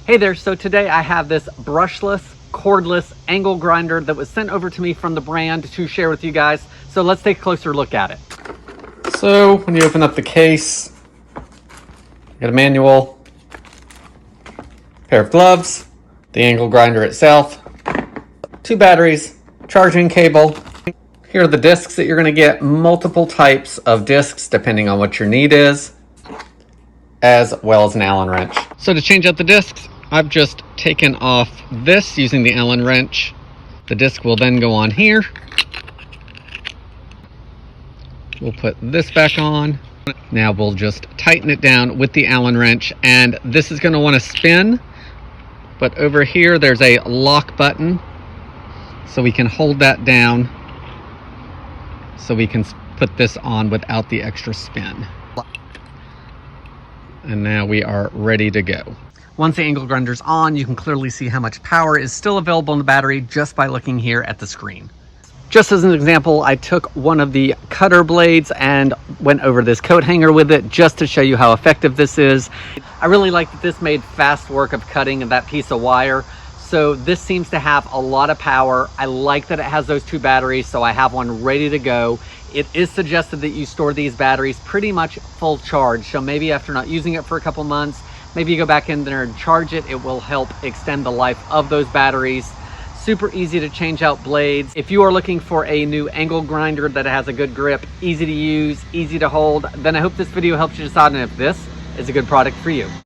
Hey there, so today I have this brushless, cordless angle grinder that was sent over to me from the brand to share with you guys. So let's take a closer look at it. So when you open up the case, you got a manual, pair of gloves, the angle grinder itself, 2 batteries, charging cable. Here are the discs that you're going to get, multiple types of discs depending on what your need is, as well as an Allen wrench. So to change out the discs, I've just taken off this using the Allen wrench. The disc will then go on here. We'll put this back on. Now we'll just tighten it down with the Allen wrench, and this is going to want to spin, but over here there's a lock button, so we can hold that down so we can put this on without the extra spin. And now we are ready to go. Once the angle grinder's on, you can clearly see how much power is still available in the battery just by looking here at the screen. Just as an example, I took one of the cutter blades and went over this coat hanger with it just to show you how effective this is. I really like that this made fast work of cutting that piece of wire. So this seems to have a lot of power. I like that it has those 2 batteries, so I have one ready to go. It is suggested that you store these batteries pretty much full charge. So maybe after not using it for a couple months, maybe you go back in there and charge it. It will help extend the life of those batteries. Super easy to change out blades. If you are looking for a new angle grinder that has a good grip, easy to use, easy to hold, then I hope this video helps you decide on if this is a good product for you.